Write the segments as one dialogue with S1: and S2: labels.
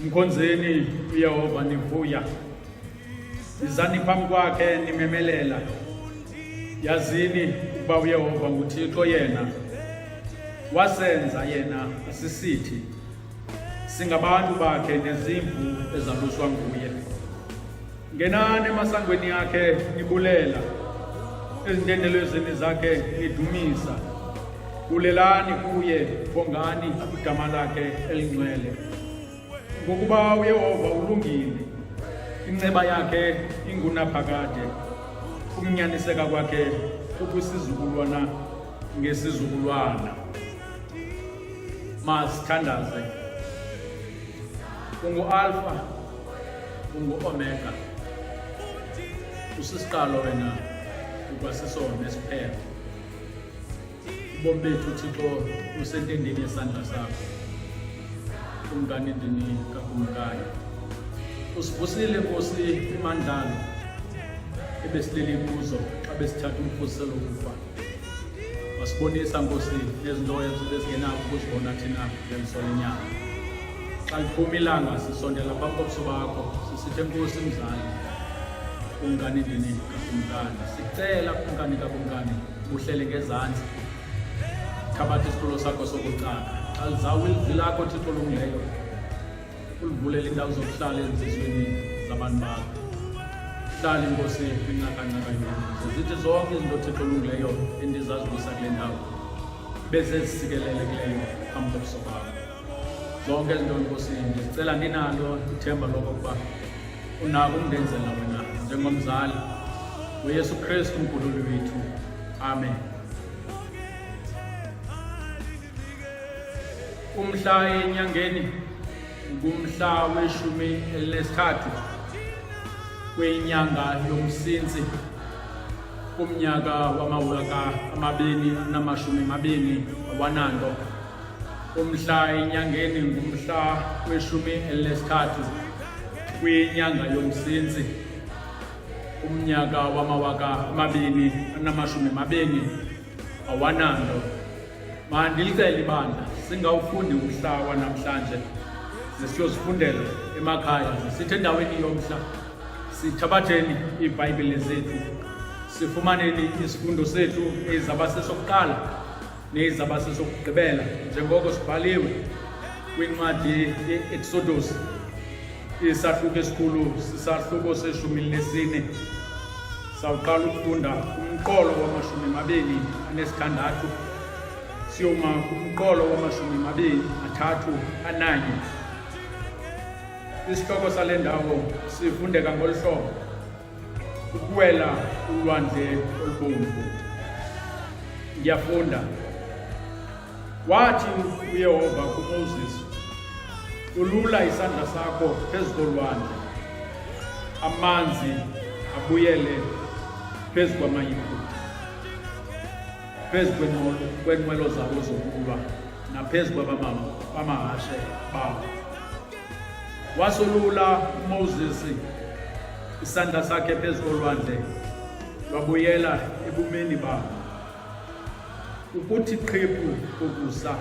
S1: Mkhonzeni uYehova nivuya, izani phambi kwakhe nimemelela. Yazini ukuba uYehova nguThixo yena, wasenza yena asisithi. Singabantu bakhe nezimvu ezaluswa nguye. Ngenani emasangweni akhe nibulela, ezintendelezweni zakhe nidumisa. Bulelani kuye, bongani igama lakhe elingcwele. Ngokuba uYehova ulungile, inceba yakhe ingunaphakade, ukunyaniseka kwakhe kukwisizukulwana ngesizukulwana. Masithandaze. Ungu-Alpha, ungu-Omega, usisiqalo wena ukwasisona esiphelo. Ubomi bethu Thixo usentendeni yesandla sakho, kumkani endini kakumkani. Usivusile Nkosi imandlalo ebesilele kuzo xa besithatha umfuziselo wokufa. Wasibonisa Nkosi nezinto ebesingenakho ukuzibona thina ngeliso lenyama. Xa liphuma ilanga sisondela phambi kobuso bakho sisithe Nkosi mzali, kumkani endini kakumkani. Sicela kumkani kakumkani uhlele ngezantsi, thabatha isitulo sakho sokucaka. Xa lizawuwe ilizwi lakho Thixo olungileyo, ulivulele iindawo zokuhlala ezizizweni zabantu bakho. Hlala Nkosi kwinqakanqaka yona. Zithi zonke izinto Thixo olungileyo endizazibuyisa kule ndawo bezezisikelekileyo phambi kobuso bakho. Zonke izinto Nkosi ndizicela ndinalo ithemba lokokuba unako ukundenzela wena njengomzali uYesu Kristu umkhululi wethu. Amen. Umhla enyangeni ngumhla we-13 kwenyanga yomSintsi kumnyaka wama-2020. Umhla enyangeni ngumhla we-13 kwenyanga yomSintsi kumnyaka wama-2020. Mandilicele ibandla singawufundi umhla wanamhlanje, siyozifundela emakhaya. Sithi endaweni yomhla sithabatheni iiBhayibhile zethu, sifumaneni isifundo sethu ezaba sesokuqala nezaba sesokugqibela njengoko sibhaliwe kwincwadi ye-Exodus, isahluko esikhulu sisahluko se-14. Sawuqala ukufunda umqolo wama-26 siyoma kumqolo wama-31. Isihloko sale ndawo sifundeka ngolu hlobo: ukuwela ulwandle olubomvu. Ngiyafunda. Wathi uYehova kuMoses, ulula isandla sakho phezu kolwandle, amanzi abuyele phezu kwamayifutha, phezu kweenqwelo zabo zokulwa naphezu kwamahashe bawo. Wasolula uMoses isandla sakhe phezu kolwandle, lwabuyela ebumeni babo. Ukuthi qhiphu kokusa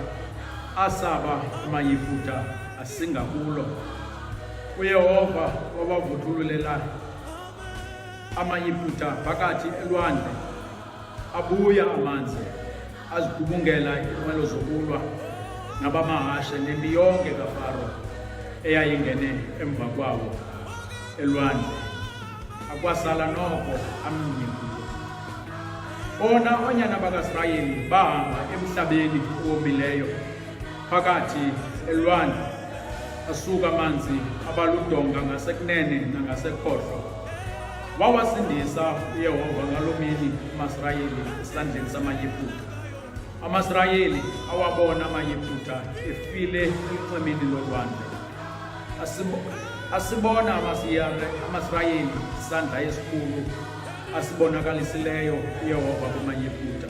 S1: asaba amayifutha asinga kulo. uYehova wawavuthululela amayifutha phakathi elwandle, abuya amanzi azigubungela iinqwelo zokulwa nabamahashe nempi yonke kaFaro eyayingene emva kwawo elwandle. Akwasala noko amnye kuwo. Bona oonyana bakaIsrayeli bahamba emhlabeni owomileyo phakathi elwandle, asuka amanzi abaludonga ngasekunene nangasekhohlo. Wawasindisa uYehova ngaloo mini amaSirayeli esandleni samayifutha. AmaSirayeli awabona amayifutha efile eluncemeni lolwandle. Asibona amaSirayeli isandla esikhulu asibonakalisileyo uYehova kumayifutha.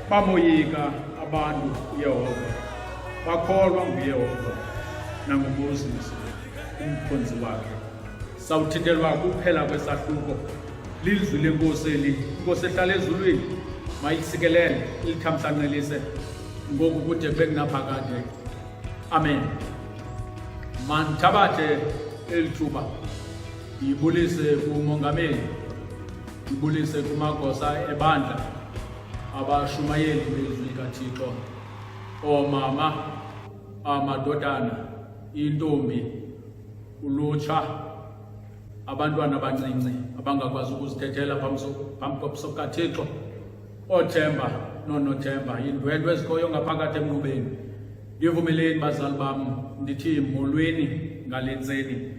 S1: Bamoyika abantu uYehova, bakholwa nguYehova nanguMoses umkhonzi wakhe. Sawuthintelwa kuphela kwesahluko lilizwi lenkosi eli. Inkosi ehlala ezulwini mayilisikelele ilithamhlanqelise ngoku kude kube kunaphakade. Amen. Mandithabathe eli thuba ndibulise kumongameli, ndibulise kumagosa ebandla, abashumayeli bezwi likaThixo, oomama, amadodana, intombi, ulutsha, abantwana abancinci abangakwazi ukuzithethela phambi kobuso bukaThixo, oothemba noonothemba, iindwendwe ezikhoyo ngaphakathi emnubeni. Ndivumeleni bazali bam, ndithi molweni ngale ntseni.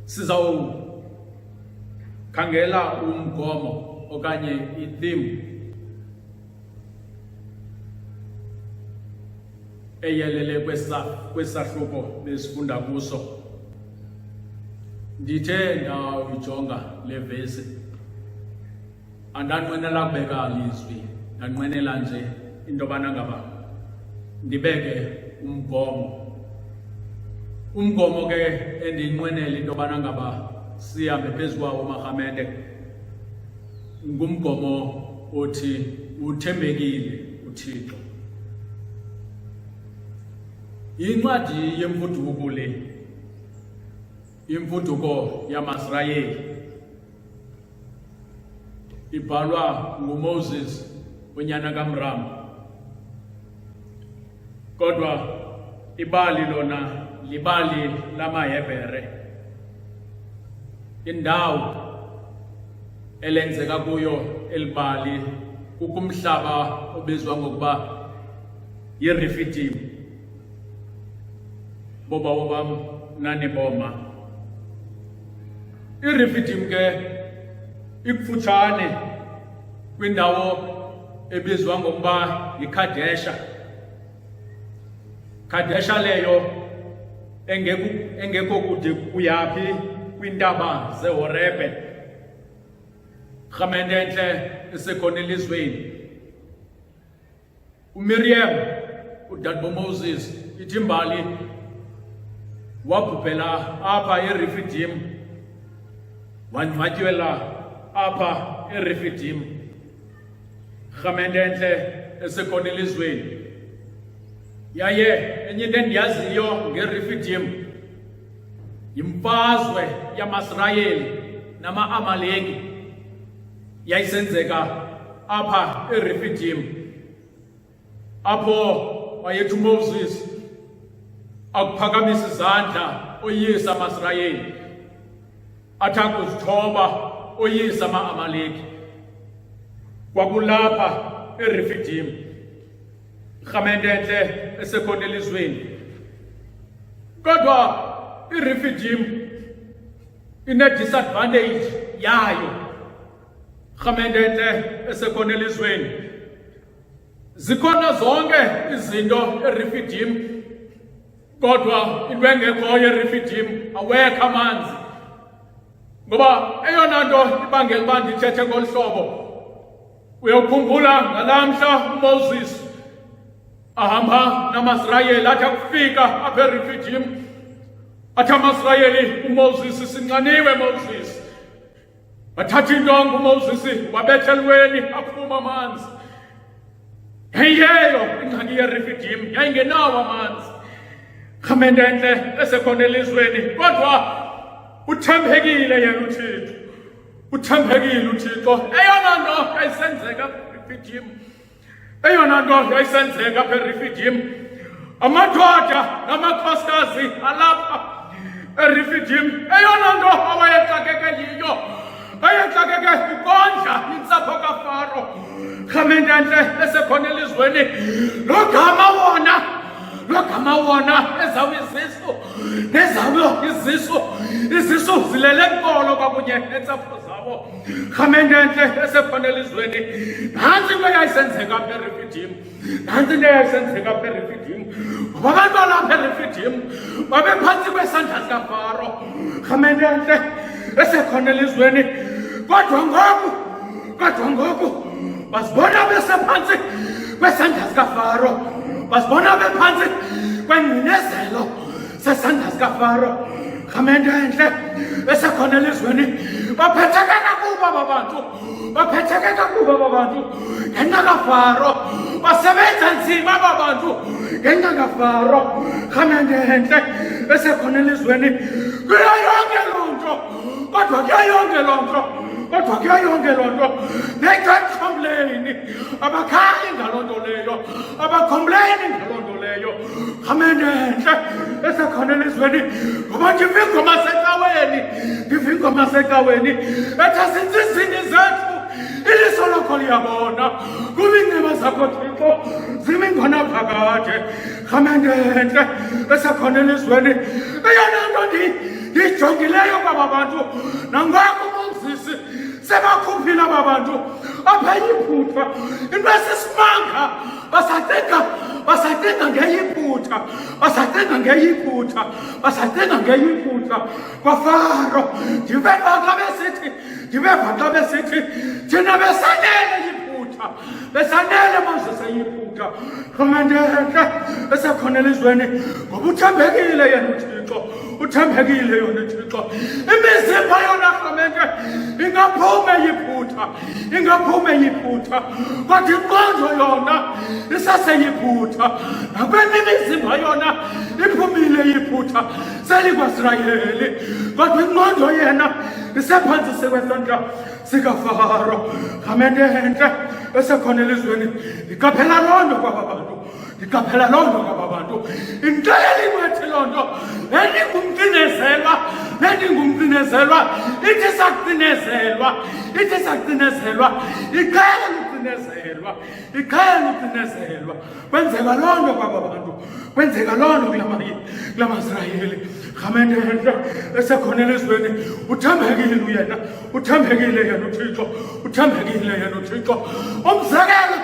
S1: Sizawukhangela umgomo okanye i-theme eyelele kwesahluko besifunda kuso. Ndithe ndawuyijonga le vesi, andanqwenela kubeka lizwi, ndanqwenela nje into yobana ngaba ndibeke umgomo. Umgomo ke endiyinqwenela into yobana ngaba sihambe phezu kwawo marhamente, ngumgomo othi uthembekile uThixo. Yincwadi yemfuduko le, imfuduko yamaSirayeli, ibhalwa nguMoses unyana kaMram. Kodwa ibali lona libali lamaHebhere, indawo elenzeka kuyo elibali kukumhlaba obizwa ngokuba yiRefidim. Boba bam nani boma, iRefidim ke ikufutshane kwindawo ebizwa ngokuba yiKadesha. Kadesha leyo engekho kude kuyaphi kwintaba zeHorebe, rhamente entle esekhona elizweni. uMiriam udade boMoses ithi imbali wabhubhela apha eRefidim, wangcwatyelwa apha eRefidim, rhamente entle esekhona elizweni. Yaye enye into endiyaziyo ngeRefidim yimfazwe yamaSirayeli nama-Amaleki yayisenzeka apha eRefidim, apho wayethi uMoses akuphakamisa izandla oyisa amaSirayeli, athi akuzithoba oyisa ama-Amaleki. Kwakulapha eRefidim, rhamente entle esekhona elizweni. Kodwa iRefidim ine-disadvantage yayo, rhamente entle esekhona elizweni. Zikhona zonke izinto eRefidim, kodwa into engekhoyo eRefidim awekho amanzi. Ngoba eyona nto ibangela uba ndithethe ngolu hlobo, uyawukhumbula ngalamhla uMoses ahamba namaSirayeli, athi akufika apha eRefidim, athi amaSirayeli uMoses, sinxaniwe Moses. Wathatha intonga uMoses wabetha elweni, aphuma amanzi. Yayiyeyo ingxaki yeRefidim, yayingenawo amanzi. Rhamente entle esekhona elizweni, kodwa uthembekile yena uThixo, uthembekile uThixo. Eyona nto yayisenzeka eRefidim, eyona nto yayisenzeka apha eRefidim, amadoda namakhosikazi alapha eRefidim, eyona nto awayexakeke yiyo, ayexakeke ukondla intsapho kaFaro. Rhamente entle esekhona elizweni, lo gama wona ezawo izisu, nezawo izisu zilele enkolo kwakunye neentsapho zabo. Rhamente entle esekhona elizweni, nantsi into yayisenzeka apha eRefidim, nantsi into yayisenzeka apha eRefidim. Ngoba abantu balapha eRefidim babephantsi kwesandla sikaFaro, rhamente entle esekhona elizweni. Kodwa ngoku basibona besephantsi kwesandla sikaFaro, basibona bephantsi kwengcinezelo sesandla sikaFaro. Rhamente entle esekhona elizweni, baphetheka kuba babantu baphetheka kuba babantu ngenxa kaFaro basebenza nzima babantu ngenxa kaFaro khamendente esekhona elizweni kuyo yonke loo nto kodwa kuyo yonke loo nto kodwa kuyo yonke loo nto they don't complain abakhali ngaloo nto leyo abacomplaini ngaloo nto leyo khamendente esekhona elizweni ngoba ndiva ingoma secaweni ethi azintsizini zethu iliso lakho liyabona kuminxeba zakho Thixo zimingona phakade khamendente esekhona elizweni eyona nto ndiyijongileyo kwaba bantu nangako uMoses sebakhuphile aba bantu apha yiphutha into esisimanga basacinga ngeyiphutha kwaFaro ndibeva xa besithi thina besanele Moses eyiphutha khamendente esekhona elizweni ngoba uthembekile yena uThixo uthembekile yona uThixo imizimba yona khamendente ingaphuma eyiphutha kodwa ingqondo yona isaseyiphutha nakwenye imizimba yona iphumile eyiphutha selikwaIsrayeli kodwa ingqondo yena isephantsi kwesandla sikaFaro khamendente esekhona elizweni ndiqaphela loo nto kwaba bantu intela imethi loo nto bendingumcinezelwa ithi sacinezelwa iqhela ucinezelwa kwenzeka loo nto kwaba bantu kwenzeka loo nto kula maIsrayeli khamendente esekhona elizweni uthembekile yena uThixo umzekelo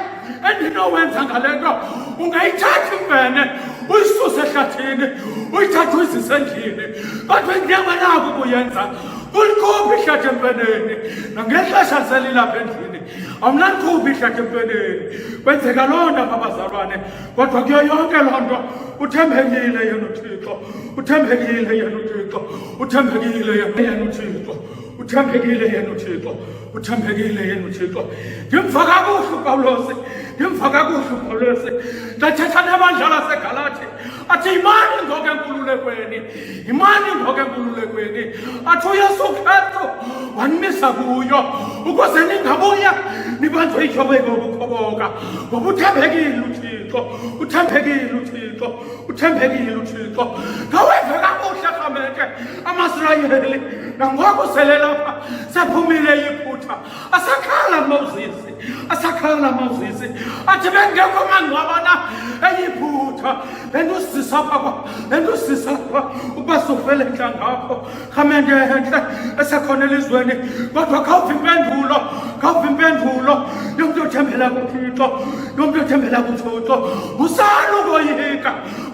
S1: endinowenza ngale nto ungayithatha imfene uyisuse ehlathini uyithathe uyizise endlini kodwa ndingenako ukuyenza ulikhuphe ihlathi emfeneni nangexesha selilapha endlini awunalikhuphi ihlathi emfeneni kwenzeka loo nto abazalwane kodwa kuyo yonke loo nto uthembekile yena uThixo ndimva kakuhle uPawulos ndathetha nabandla aseGalati athi yimani ngoku enkululekweni athi uYesu Kristu wanimisa kuyo ukuze ningabuya nibanjwe yityobeko ngokukhoboka ngoba uthembekile uThixo ngaweve kakuhle khamendente amaIsrayeli nangoku sele lapha sephumile yiphutha asakhala Moses athi bengekho mangcwabana eyiphutha bendusisa apha ukuba sufele nhlangapho khamendente esekhona elizweni kodwa khawuva impendulo yomntu othembela kuThixo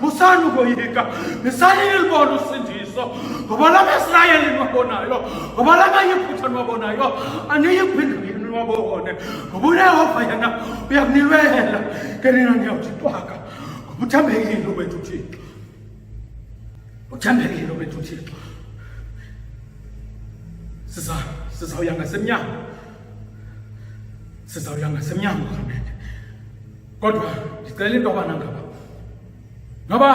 S1: usani ukoyika nisalilibona usindiso ngoba la maIsrayeli niwabonayo ngoba la mayiphutha niwabonayo aniyiphendulile niwabone ngoba uYehova yena uyakunilwela ke nina niyawuthi twaka ngoba uthembekile wethu Thixo sizawuya ngasemnyango khamendente kodwa ndicela into yobana ngaba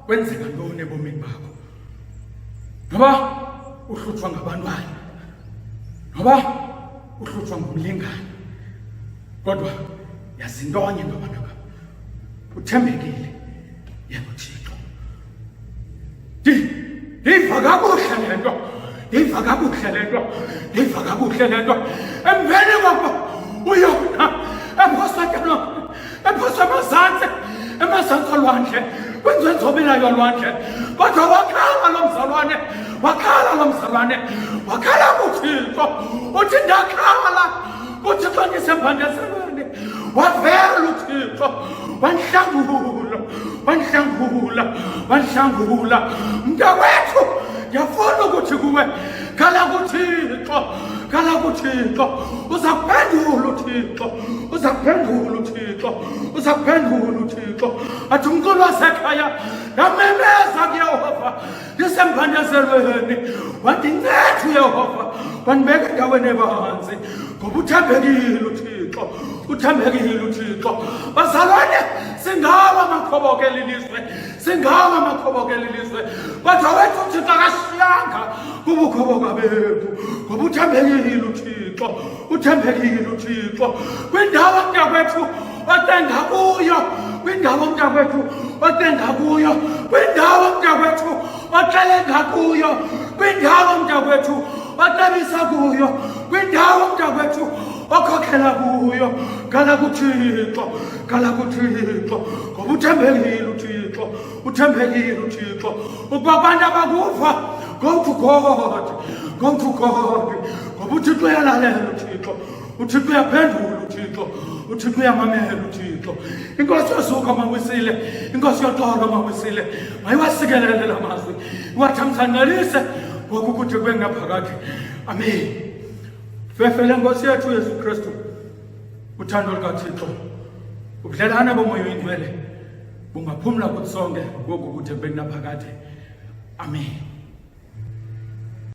S1: kwenzeka ntoni ebomini bakho noba uhlutshwa ngabantwana noba uhlutshwa ngumlingane kodwa yazi ntonye into yobana uthembekile yena uThixo ndiva kakuhle le nto emveni koko uyona ephoswa emazantsi olwandle kwenziwe nzobelayo olwandle kodwa wakhala lo mzalwane wakhala kuThixo uthi ndakhala kuThixo ndisembandezelweni wavela uThixo wanhlangula mntakwethu ndiyafuna ukuthi kuwe khala kuThixo uza kuphendula uThixo athi umqulu wasekhaya ndamemeza kuYehova ndisembandezelweni wandinceda uYehova wanibeka endaweni ebanzi ngoba uthembekile uThixo, uthembekile uThixo. Bazalwane, singawa amakhobokela ilizwe, singawa amakhobokela ilizwe, kodwa wethu uThixo akasiyanga kubukhoboka bethu ngoba uthembekile uThixo, uthembekile uThixo. Kwindawo mntakwethu otenga kuyo, kwindawo mntakwethu otenga kuyo, kwindawo mntakwethu oxelenga kuyo, kwindawo mntakwethu ocebisa kuyo, kwindawo mntakwethu okhokhela kuyo, gala kuThixo, gala kuThixo ngoba uthembekile uThixo, uthembekile uThixo. Ukuba abantu abakuva, go to God, go to God ngoba uThixo uyalalela uThixo, uThixo uyaphendula uThixo, uThixo uyamamela uThixo. Inkosi yosuka mawisile, inkosi yoxolo mawisile, mayiwasikelele la mazwi, iwathamsanqelise ngoku kuthi kwengaphakathi. Amen. Fefele Nkosi yethu Yesu Kristu, uthando lukaThixo, ubudlelane bomoya oyingcwele bungaphumla kuthi sonke ngoku kuthi kwengaphakathi. Amen.